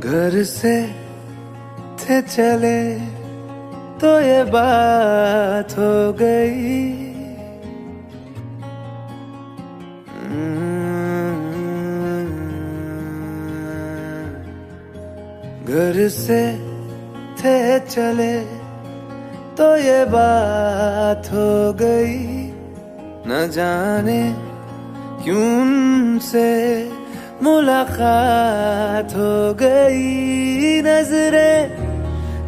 घर से थे चले तो ये बात हो गई। घर से थे चले तो ये बात हो गई। न जाने क्यों उनसे मुलाकात हो गई। नजरें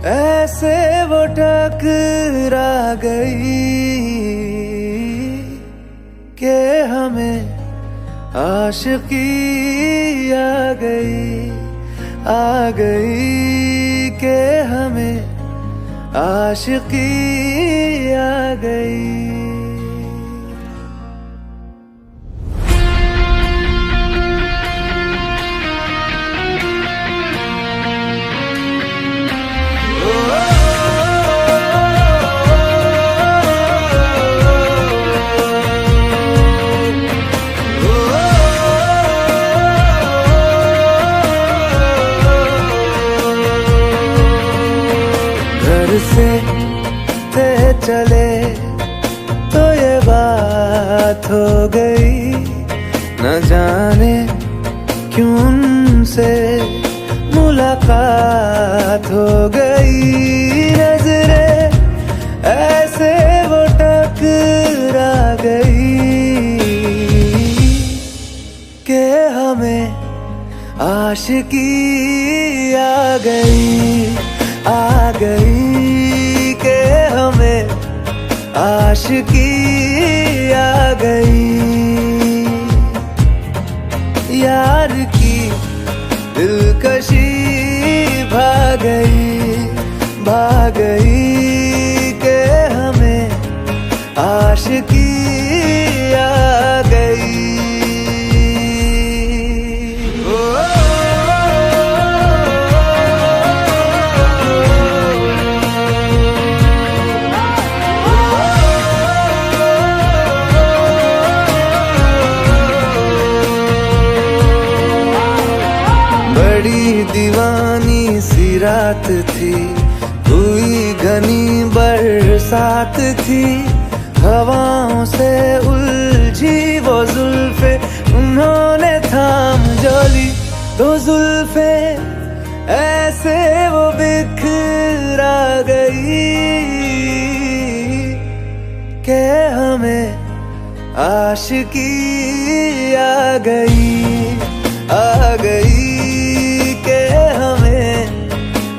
ऐसे वो टकरा गई कि हमें आशिकी आ गई कि हमें आशिकी आ गई। से थे चले तो ये बात हो गई। न जाने क्यों उनसे मुलाकात हो गई। नजरें ऐसे वो टकरा गई कि हमें आशिकी आ गई कि हमें आशिकी आ गई। यार की दिलकशी भाग गई कि हमें आशिकी आ गई। बड़ी दीवानी सी रात थी, हुई घनी बरसात थी। हवाओं से उलझी वो जुल्फे उन्होंने थाम जो ली। दो जुल्फे ऐसे वो बिखरा गई कि हमें आशिकी आ गई कि हमें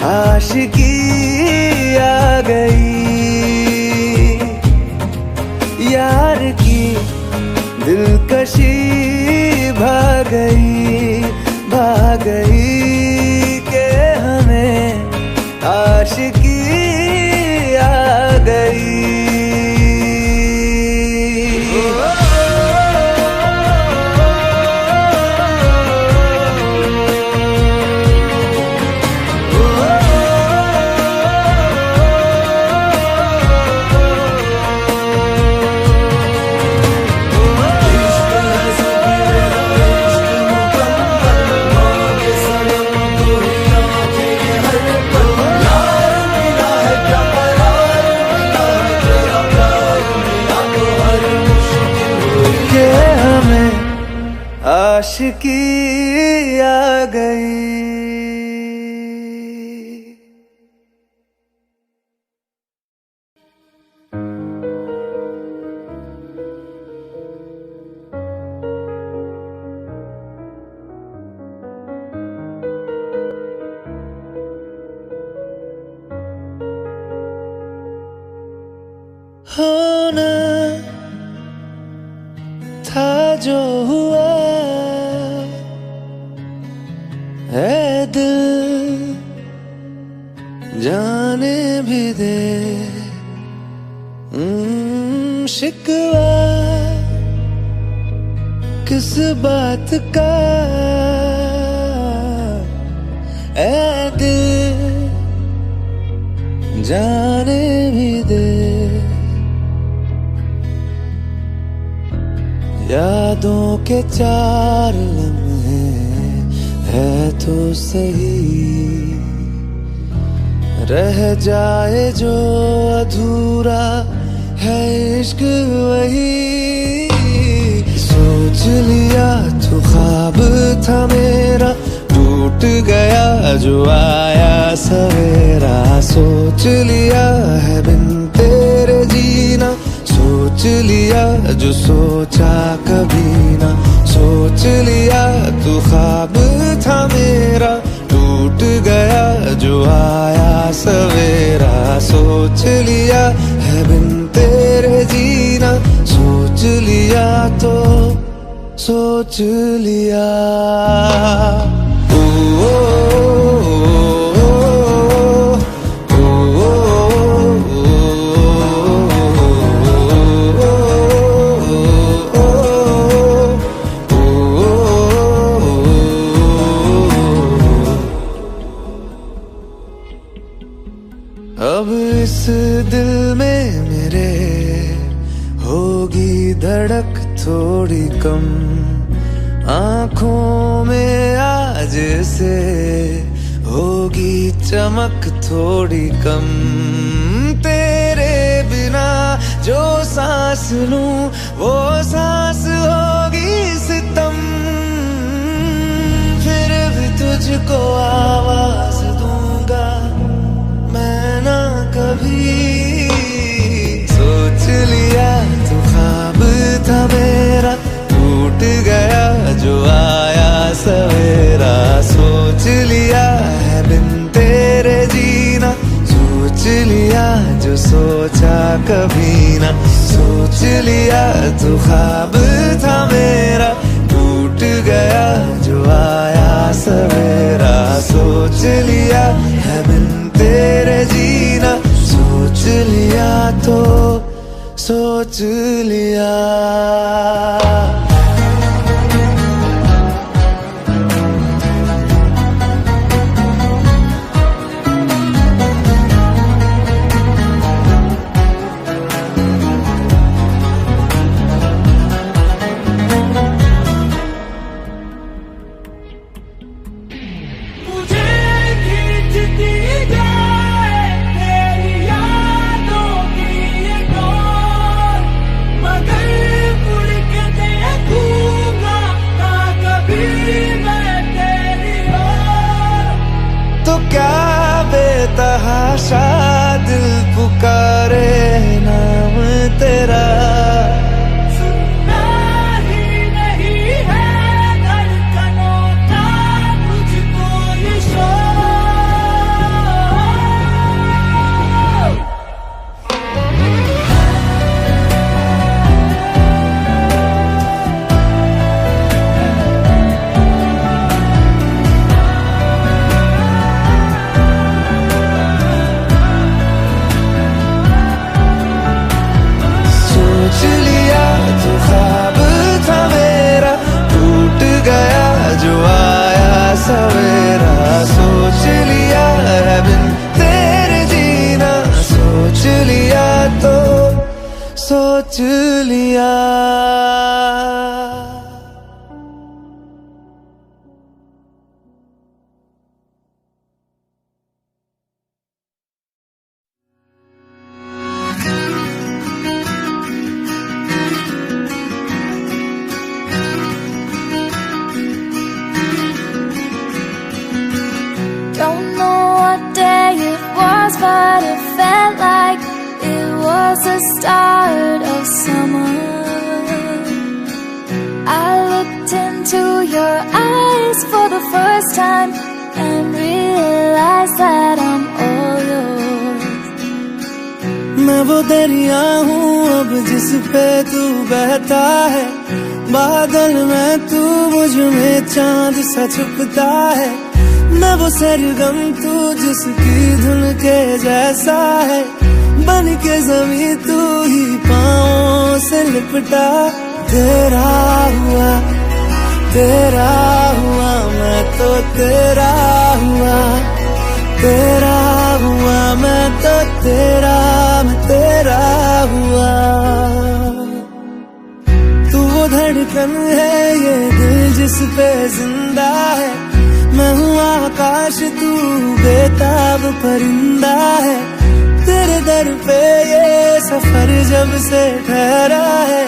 आशिकी आ गई। यार की दिलकशी भाग गई कि हमें आशिकी आ गई। आशिकी आ गई। होना था जो हुआ है दिल जाने भी दे। शिकवा किस बात का है दिल जाने भी दे। यादों के चार लम्हे है तो सही, रह जाए जो अधूरा है इश्क वही। सोच लिया तो ख्वाब था मेरा, टूट गया जो आया सवेरा। सोच लिया है बिन तेरे जीना, सोच लिया जो सोचा कभी ना। सोच लिया तू ख्वाब था मेरा, टूट गया जो आया सवेरा। सोच लिया है बिन तेरे जीना, सोच लिया तो सोच लिया। ओ, अब इस दिल में मेरे होगी धड़क थोड़ी कम, आँखों में आज से होगी चमक थोड़ी कम। तेरे बिना जो सांस लूं वो सांस होगी सितम, फिर भी तुझको आवाज दूंगा मैं ना कभी। सोच लिया तू ख्वाब था मेरा, टूट गया जो आया सवेरा। सोच लिया है बिन तेरे जीना, सोच लिया जो सोचा कभी ना। सोच लिया तू ख्वाब था मेरा, टूट गया जो आया सवेरा। सोच लिया है बिन तेरे जीना, सोच लिया तो सोच लिया। तो क्या बेतहाशा दिल पुकारे नाम तेरा, सुनना ही नहीं है धड़कनों का मुझको ये शोर। सोच लिया तो ख्वाब था मेरा, टूट गया जो आया सवेरा। सोच लिया है बिन तेरे जीना, सोच लिया तो सोच लिया। Don't know what day it was, but it felt like it was the start of summer. I looked into your eyes for the first time and realized that I'm all yours. मैं वो दरिया हूँ अब जिस पे तू बहता है, बादल में तू मुझ में चांद सा छुपता है। मैं वो सरगम तू जिसकी धुन के जैसा है, बन के जमीन तू ही पाँवों से लिपटा। तेरा हुआ मैं तो तेरा हुआ, तेरा हुआ मैं तो मैं तेरा हुआ। तू वो धड़कन है ये दिल जिस पे जिंदा है, मैं हूँ आकाश तू बेताब परिंदा है, तेरे दर पे ये सफर जब से ठहरा है,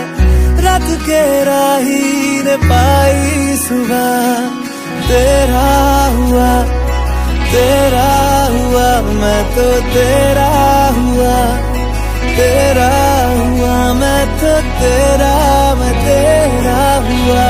रात के राही ने पाई सुबह, तेरा हुआ मैं तो तेरा हुआ, तेरा हुआ मैं तो तेरा, मैं तेरा हुआ।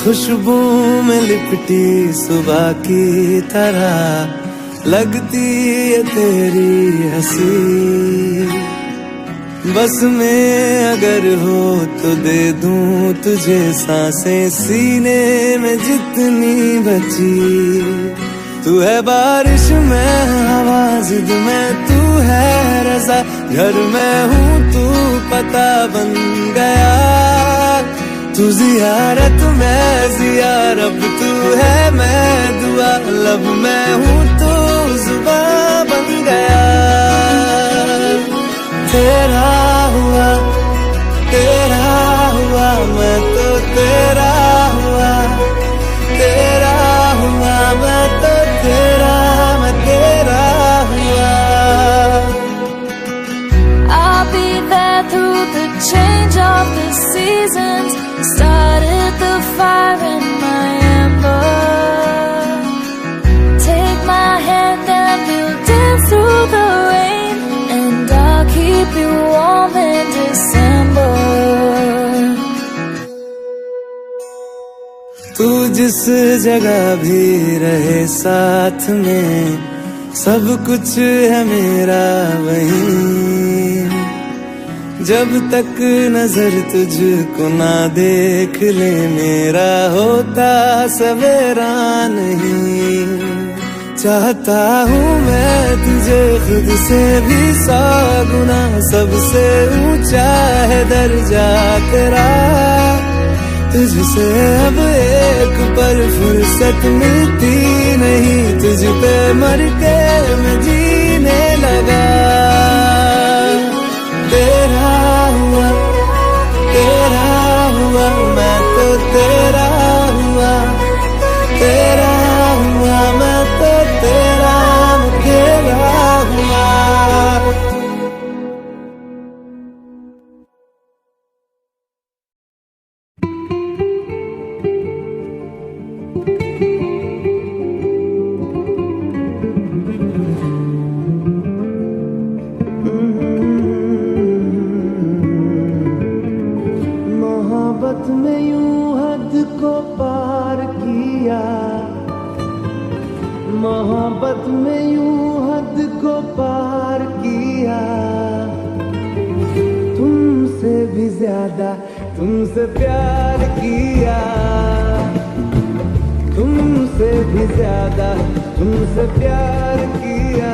खुशबू में लिपटी सुबह की तरह लगती है तेरी हंसी, बस में अगर हो तो दे दूं तुझे सांसें सीने में जितनी बची। तू है बारिश में हवा, जिद में तू है रज़ा, घर में हूँ तू पता बन गया, तू जियारत में जियारब, तू है मैं दुआ, लब मैं हूँ तू जुबां बन गया। तेरा हुआ मैं तो तेरा हुआ, तेरा हुआ मैं तो तेरा, मैं तेरा हुआ। I'll be there through the change of the seasons, started the fire in my ember. Take my hand and we'll dance through the rain, and I'll keep you warm in December. तू जिस जगह भी रहे साथ में, सब कुछ है मेरा वहीं, जब तक नजर तुझको ना देख ले मेरा होता सवेरा नहीं। चाहता हूँ मैं तुझे खुद से भी 100 गुना, सबसे ऊंचा है दर्जा तेरा, तुझसे अब एक पल फुर्सत मिलती नहीं, तुझ पे मर के मैं जीने लगा। तेरा हुआ मैं तो तेरा हुआ, तेरा हुआ मैं तो तेरा, मैं तेरा हुआ। मोहब्बत में यूं हद को पार किया, मोहब्बत में यूं हद को पार किया, तुमसे भी ज्यादा तुमसे प्यार किया, तुमसे भी ज्यादा तुमसे प्यार किया,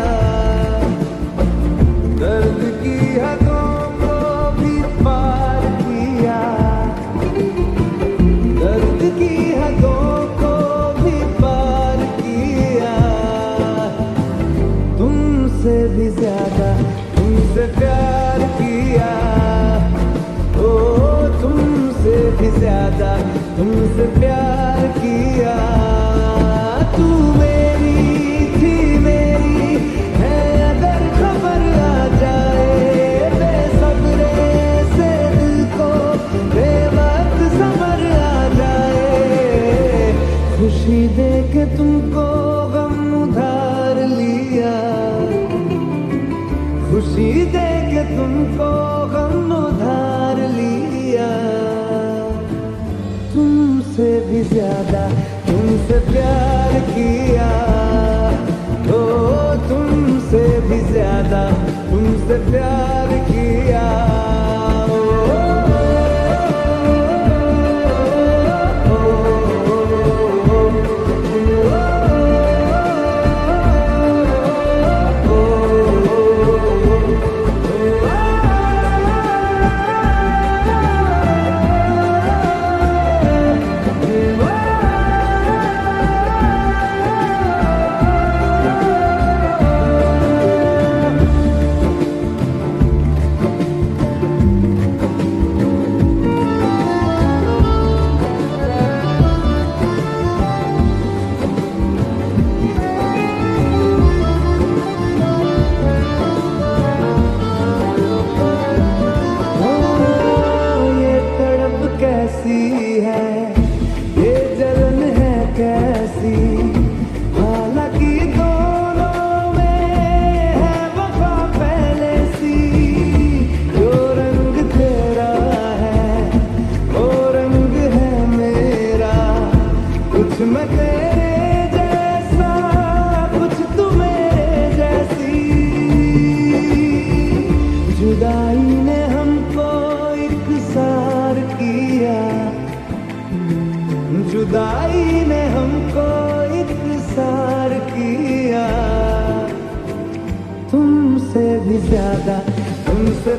दर्द की हदों को भी पार किया, दर्द की हदों को भी पार किया, तुमसे भी ज्यादा तुमसे प्यार किया, ओ तुमसे भी ज्यादा तुमसे प्यार किया। तू मेरी थी मेरी है अगर खबर आ जाए, बेसब्रे से दिल को बेवक्त सबर आ जाए, खुशी दे के तुमको गम उधार लिया, खुशी दे के तुमको गम उधार लिया, तुमसे भी ज्यादा तुमसे प्यार किया, ओ तुमसे भी ज्यादा तुमसे प्यार किया।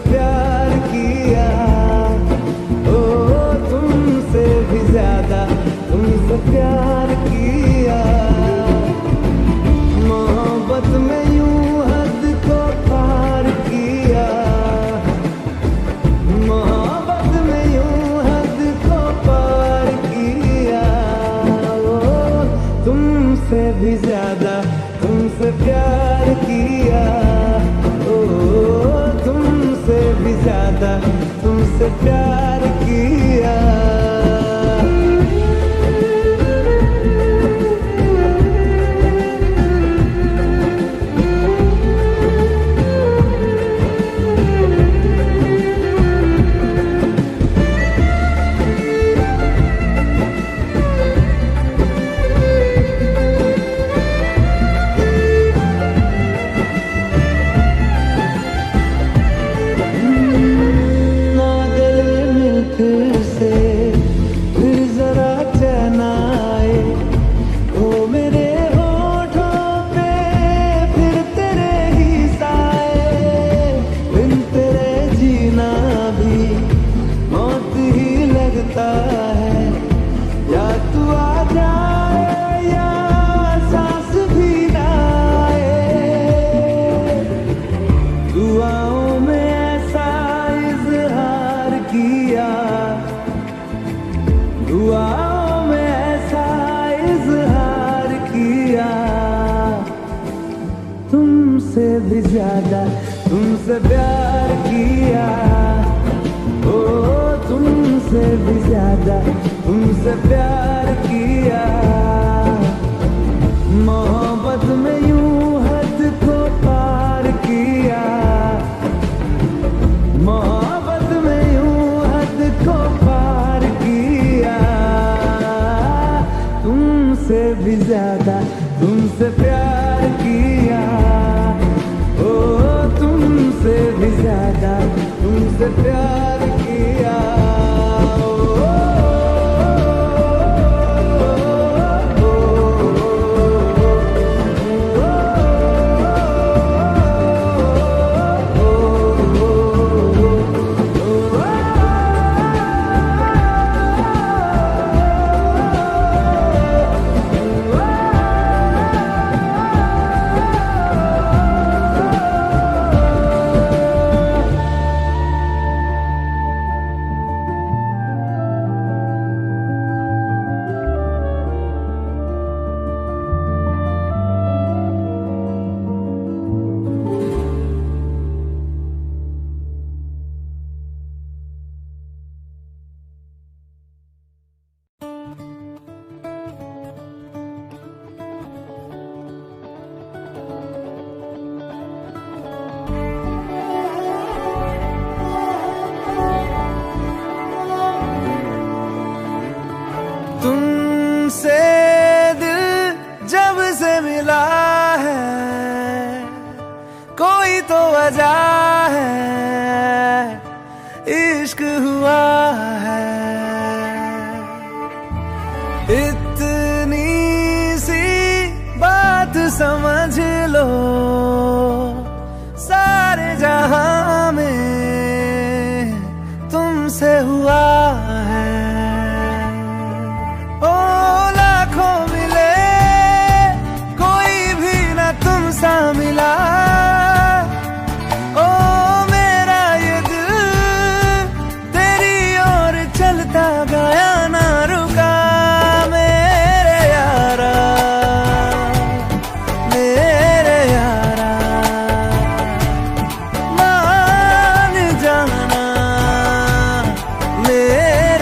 प्यार किया, ओ तुमसे भी ज्यादा तुमसे प्यार किया। मोहब्बत में यूं हद को पार किया, मोहब्बत में यूं हद को पार किया। ओ तुमसे भी ज्यादा तुमसे प्यार किया, ओ तुमसे भी ज्यादा तुमसे प्यार किया। दुआओं में ऐसा इज़हार किया, तुमसे भी ज्यादा तुमसे प्यार किया, ओ तुमसे भी ज्यादा तुमसे प्यार किया। मोहब्बत में यूं हद को पार किया, मोहब्बत में यूं हद को पार किया। तुमसे भी ज्यादा तुमसे प्यार किया, ओ तुमसे भी ज्यादा तुमसे प्यार किया। तुमसे दिल जब से मिला है, कोई तो वजह है, इश्क हुआ है। इतनी सी बात समझ लो, सारे जहां में तुमसे हुआ है। ओ लाखों मिले कोई भी ना तुम सा मिला, ओ मेरा ये दिल तेरी ओर चलता गया ना रुका। मेरे यारा मान जाना, मेरे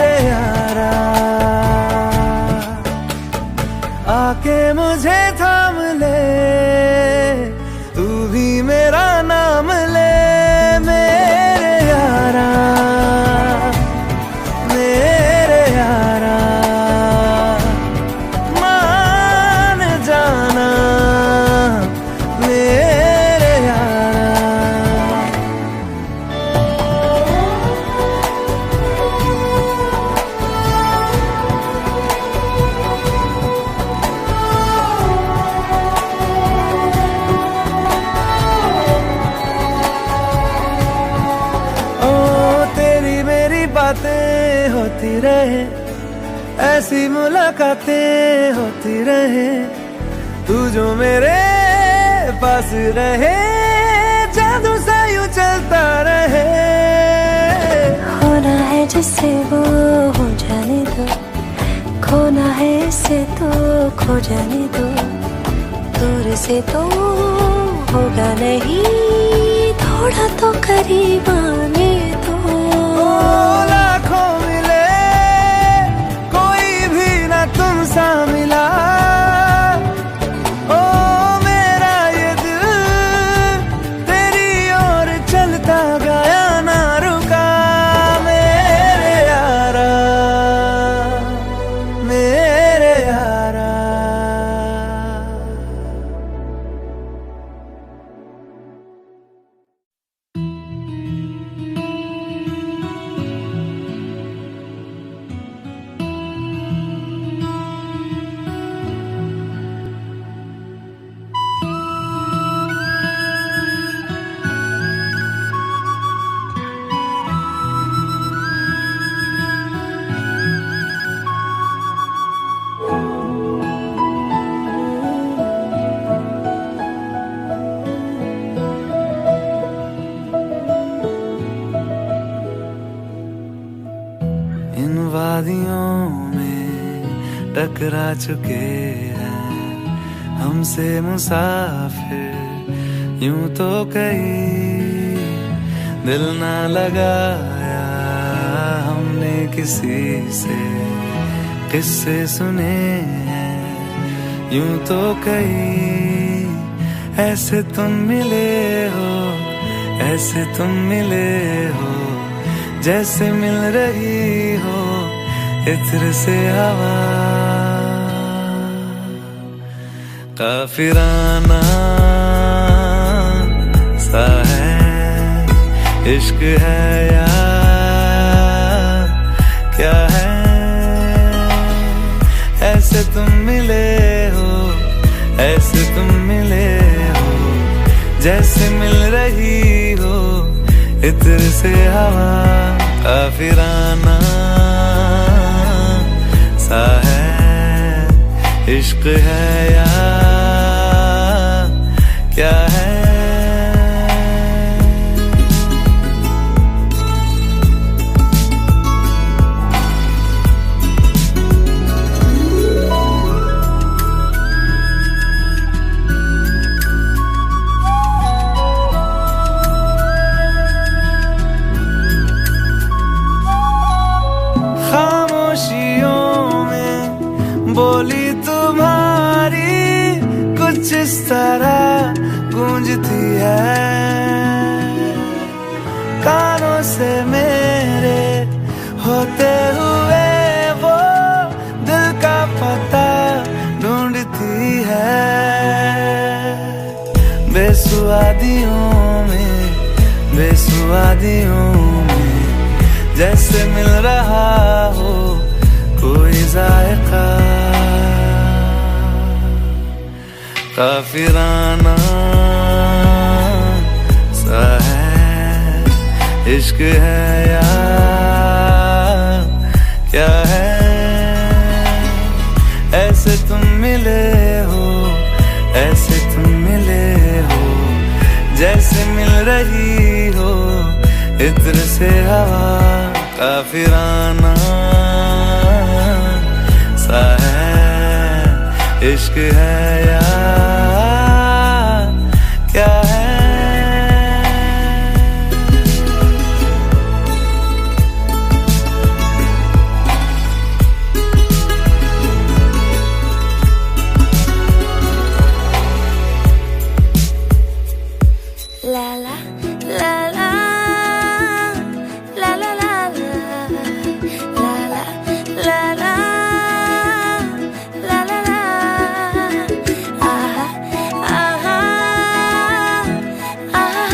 बातें होती रहे, ऐसी मुलाकातें होती रहे, तू जो मेरे पास रहे, जादू सा यूं चलता रहे। होना है जिससे वो हो जाने दो, खोना है इससे तो खो जाने दो, दूर से तो होगा नहीं, थोड़ा तो करीब आने दो। लाखों मिले कोई भी ना तुम सा मिला, ओ मेरा ये दिल तेरी ओर चलता गया ना रुका। मेरे यारा, मेरे यारा। इन वादियों में टकरा चुके हैं हमसे मुसाफिर, यूं तो कहीं दिल ना लगाया हमने किसी से, किस्से सुने हैं यूं तो कहीं। ऐसे तुम मिले हो, ऐसे तुम मिले हो, जैसे मिल रही हो इत्र से हवा। काफिराना सा है इश्क है या क्या है, ऐसे तुम मिले हो, ऐसे तुम मिले हो, जैसे मिल रही हो इत्र से हवा। काफिराना सा है इश्क है या क्या है। बोली तुम्हारी कुछ इस तरह गूंजती है, कानों से मेरे होते हुए वो दिल का पता ढूंढती है। बेसुआदियों में, बेसुआदियों में जैसे मिल रहा हो कोई जायका। काफिराना सा है इश्क है या क्या है, ऐसे तुम मिले हो, ऐसे तुम मिले हो, जैसे मिल रही हो इत्र से हवा। काफिराना सा है इश्क है या क्या है। La la la la la la la la la la la la la la aha aha aha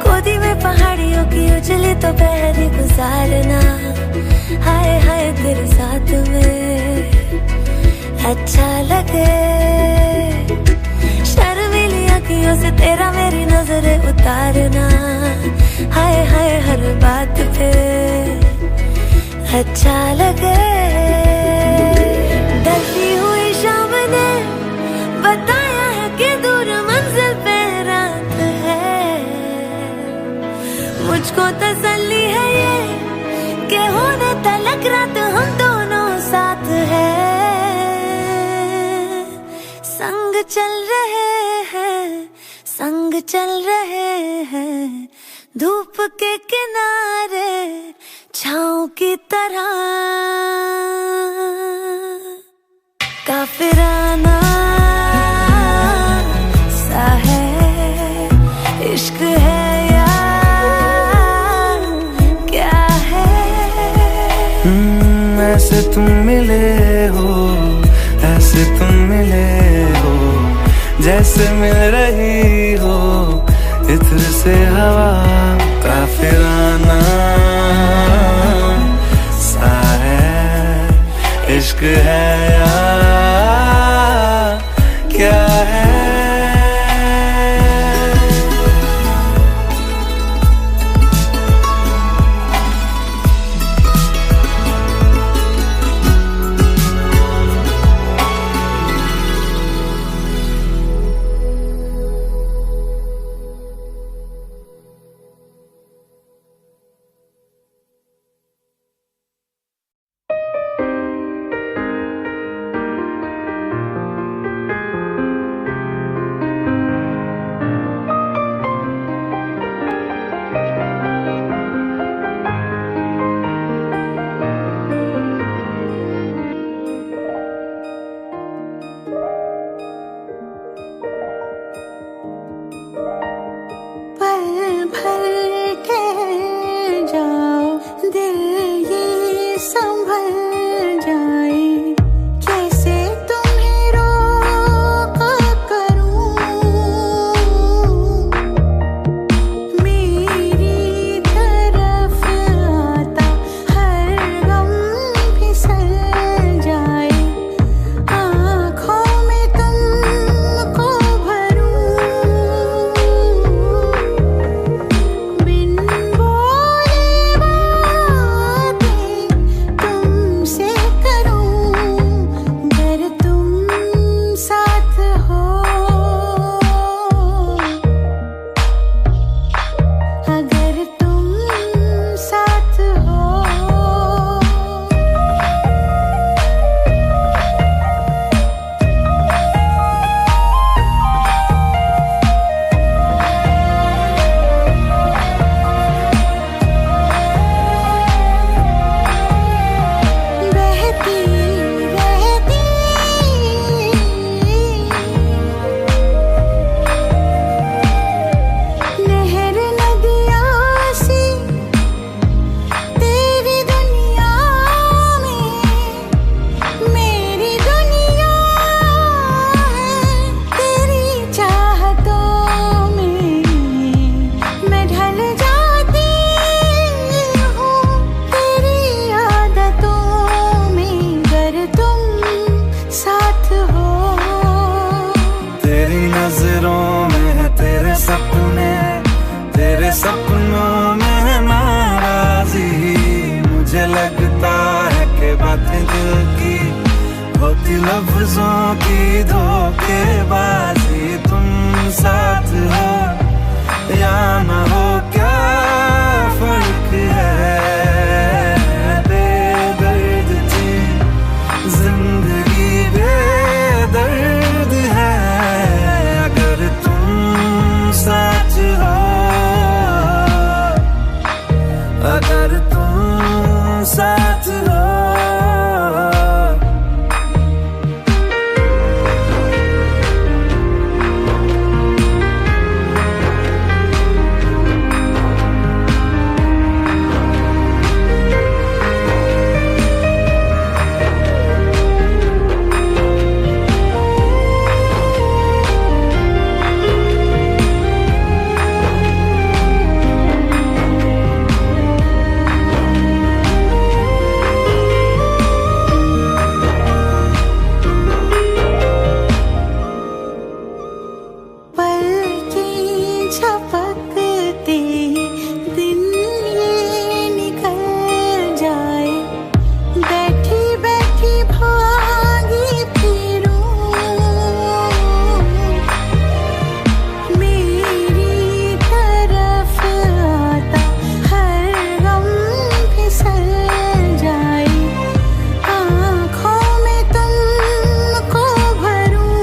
गोदी में पहाड़ियों की उजली तो पहली गुजारना, हाय हाय तेरे साथ में अच्छा लगे। शर्मीली तेरा मेरी नजरें उतारना, हाय हाय हर बात पे अच्छा लगे। ढलती हुई शाम ने बताया है कि दूर मंजिल पे रात है। मुझको तसल्ली है ये कि होने तलक रात हम दोनों साथ है। संग चल रहे हैं, संग चल रहे हैं, धूप के किनारे छाँव की तरह। काफिराना सा है इश्क है या क्या है। ऐसे तुम मिले हो, ऐसे तुम मिले हो, जैसे मिल रही हो इत्र से हवा। काफिराना सा है इश्क है या क्या है। सपनों में नाराजी, मुझे लगता है कि बातें दिल की होती लफ्जों की धोखेबाजी। तुम साथ हो या ना हो क्या फर्क है, बेदर्द थी जिंदगी बेदर्द है। अगर तुम साथ हो, अगर तुम साथ हो। झपकते दिन ये निकल जाए, बैठी बैठी भागी फिरूं, मेरी तरफ आता हर गम फिसल जाए, आँखों में तुमको भरूं,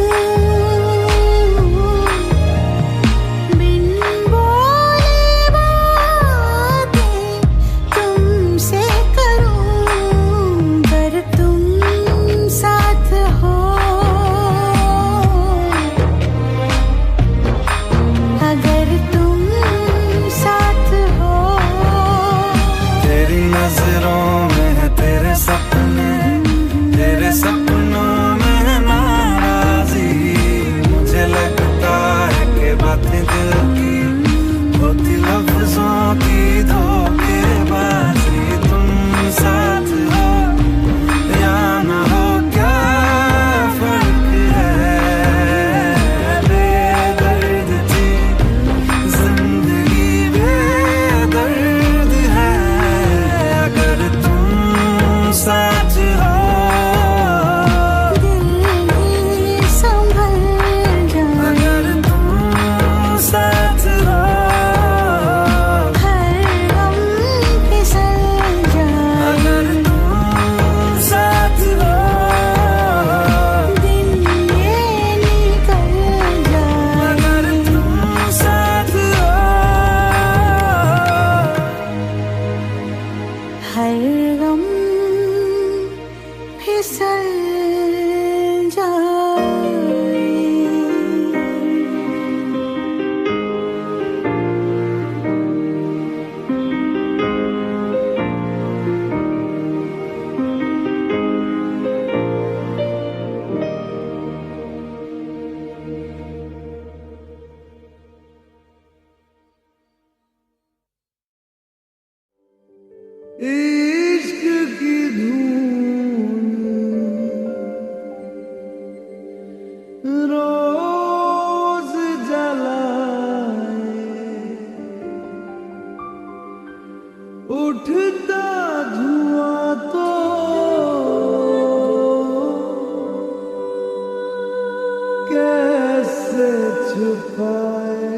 बिन बोले बातें तुमसे करूं, अगर तुम साथ हो, अगर तुम साथ हो। तेरी नजरों में है तेरे सपने, तेरे सपनों में है नाराजी, मुझे लगता है कि बातें दिल की होती लफ्जों की धोखेबाजी, तुम साथ हो या ना हो क्या फर्क है, बेदर्द थी जिंदगी बेदर्द है, अगर तुम साथ हो। दिल ही संभल जाए, अगर तुम साथ हो, हर गम फिसल जाए, अगर तुम साथ हो, दिन ये निकल जाए, अगर तुम साथ हो, हर गम फिसल जाए। इश्क की धूम रोज जलाए, उठता धुआं तो कैसे छुपाए,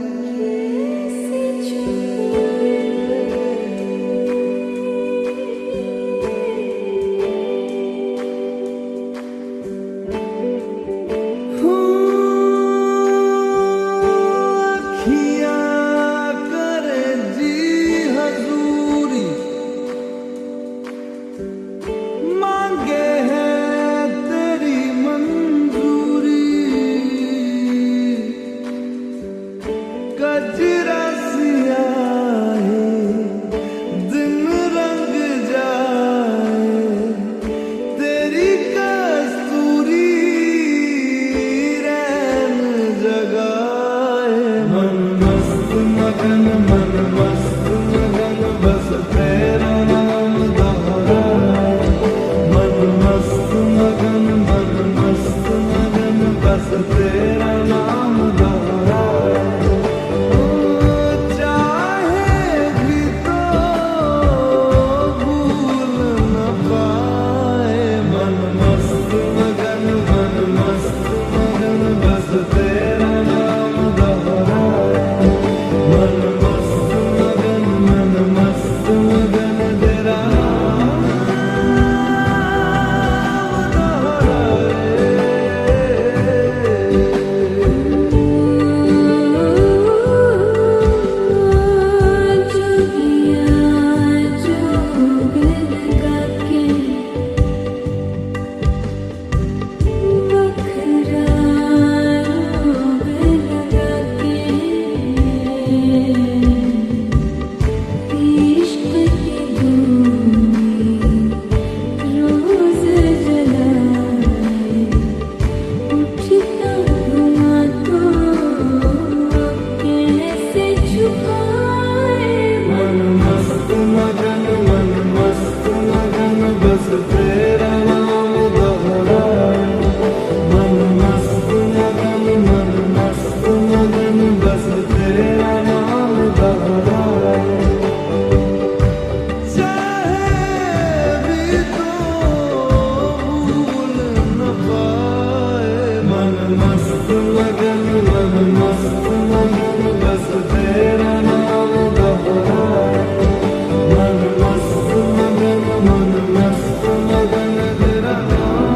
मस्त मगन बस तेरा नाम दोहराए, मन मस्त मगन तेरा नाम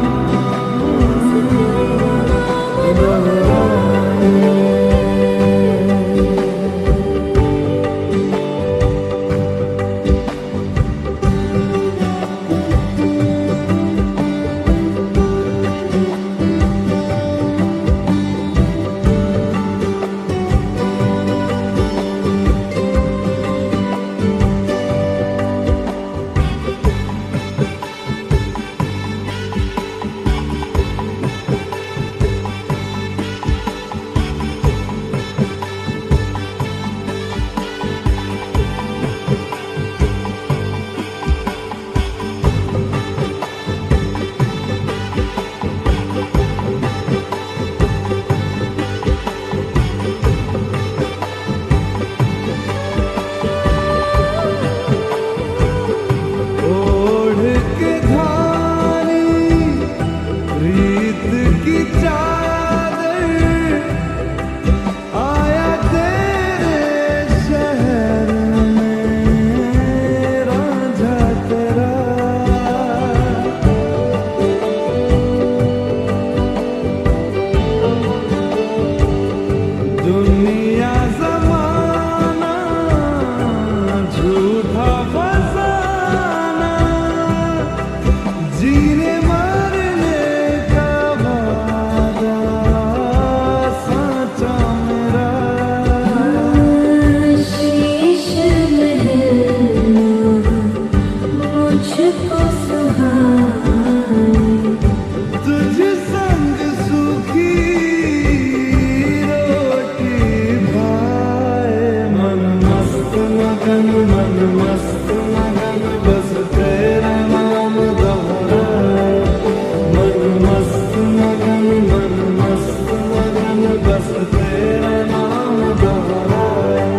दोहराए।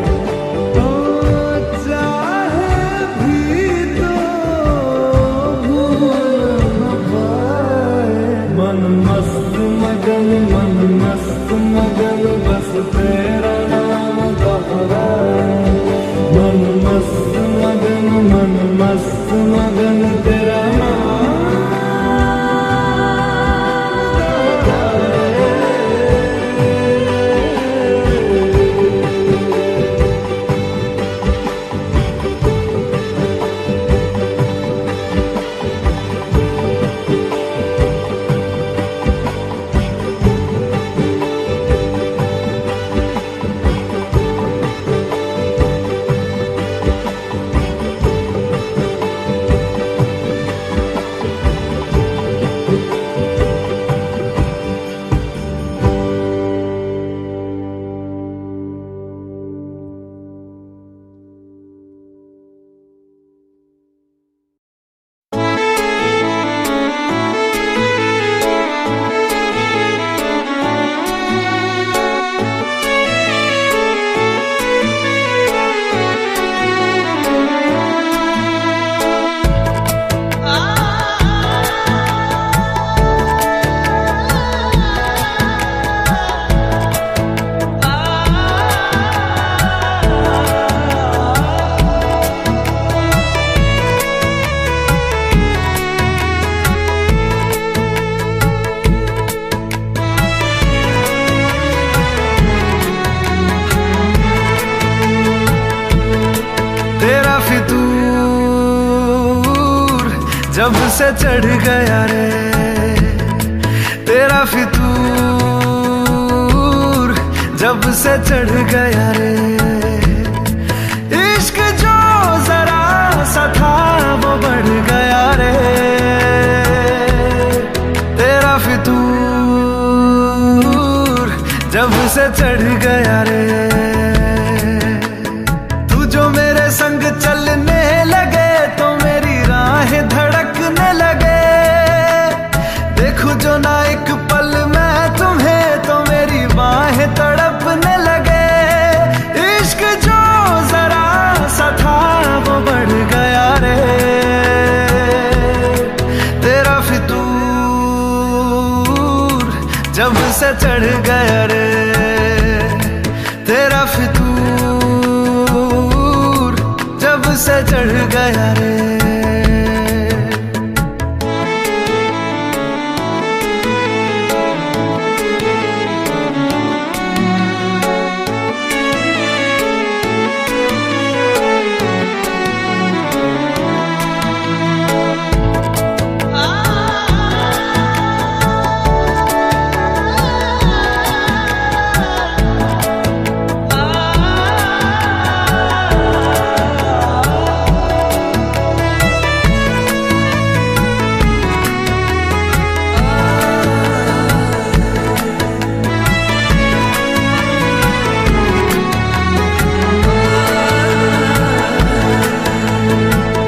जब से चढ़ गया रे तेरा फितूर, जब से चढ़ गया रे इश्क जो जरा सा था वो बढ़ गया रे तेरा फितूर, जब से चढ़ गया रे। तू जो मेरे संग चलने लगे तो मेरी राहें धड़कने लगे, देखूं जो ना एक पल मैं तुम्हें तो मेरी बाहें तड़पने लगे। इश्क जो जरा सा था वो बढ़ गया रे तेरा फितूर, जब से चढ़ गया रे। से चढ़ गया रे।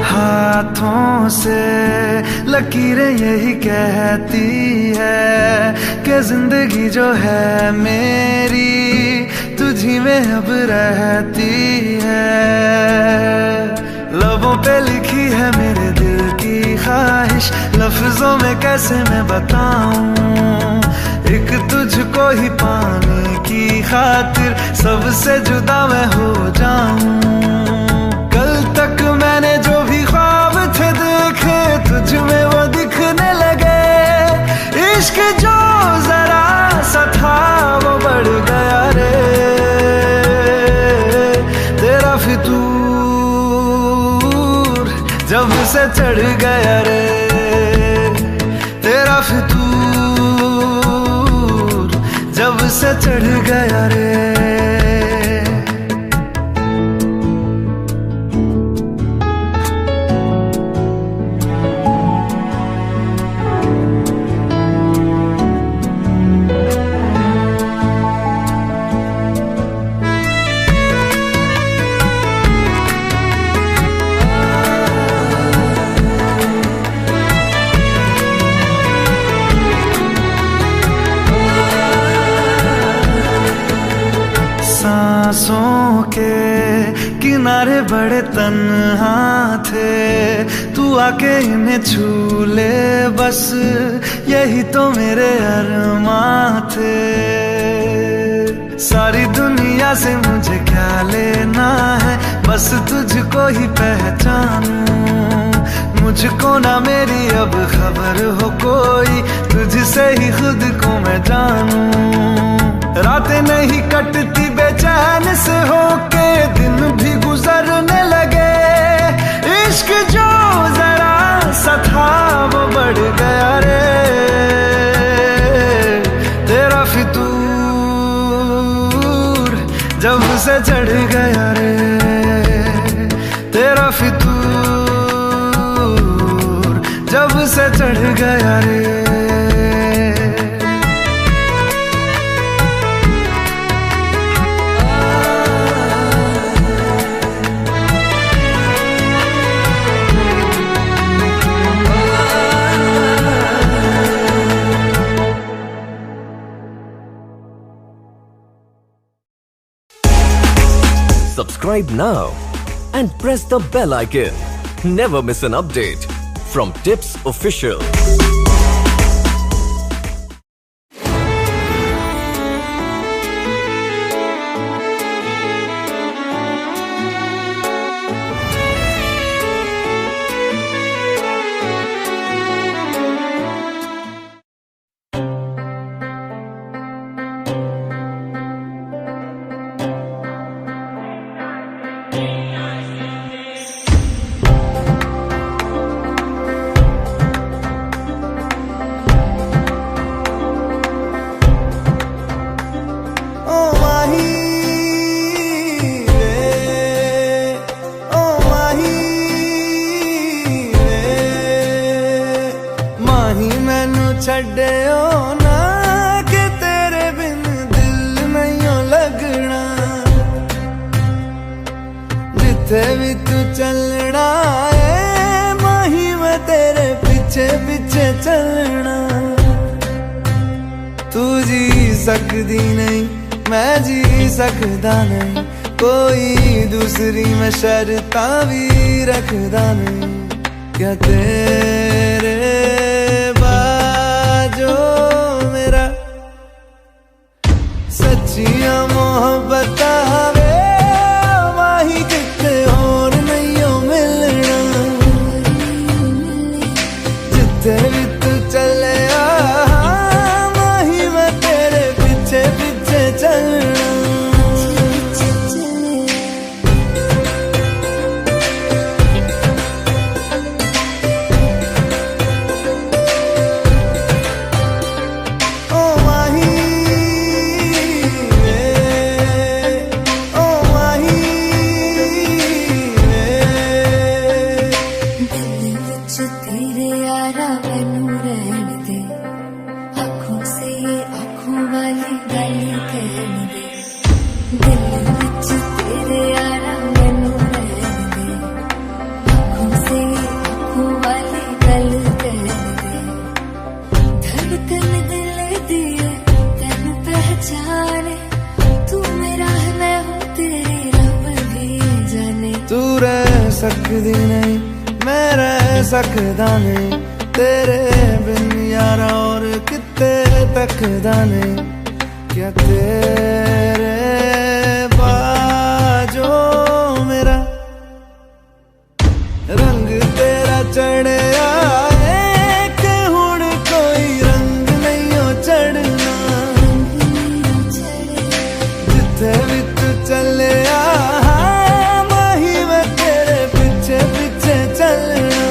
हाथों से लकीरें यही कहती है कि जिंदगी जो है मेरी तुझी में अब रहती है। लबों पे लिखी है मेरे दिल की ख्वाहिश, लफ्जों में कैसे मैं बताऊं, एक तुझको ही पाने की खातिर सबसे जुदा मैं हो जाऊं। कल तक मैंने जो भी ख्वाब थे देखे तुझ में वो दिखने लगे, इश्क जो जरा सा था वो बढ़ गया रे। तेरा फितूर जब से चढ़ गया रे, तेरा फितूर जब से चढ़ गया रे। सांसों के किनारे बड़े तन्हा थे, तू आके इन्हें छू ले बस यही तो मेरे अरमां थे। सारी दुनिया से मुझे क्या लेना है, बस तुझको ही पहचानूं। मुझको ना मेरी अब खबर हो कोई, तुझसे ही खुद को मैं जानूं। रातें नहीं कटती बेचैन से होके, दिन भी गुजरने लगे, इश्क जो जरा सा था वो बढ़ गया रे। तेरा फितूर जब से चढ़ गया रे, तेरा फितूर जब से चढ़ गया रे। Subscribe now and press the bell icon. Never miss an update from Tips Official. छड्डियो ना कि तेरे बिन दिल नहीं लगना, जिथे भी तू चलना है माही मैं तेरे पीछे पीछे चलना। तू जी सकदी नहीं मैं जी सकदा नहीं, कोई दूसरी मैं शर्तां भी रखदा नहीं। क्या तेरे जो मेरा सच्चियां मोहब्बत वे माही किते और नहीं हो सकदी नहीं, मैं रह सकदा नहीं तेरे बिन यारा, और किते तकदा नहीं। क्या तेरे बाजो मेरा रंग तेरा चढ़िया एक हुण कोई रंग नहीं हो चढ़ना, जिथे भी तू चले माही मैं तेरे पीछे पीछे चलना।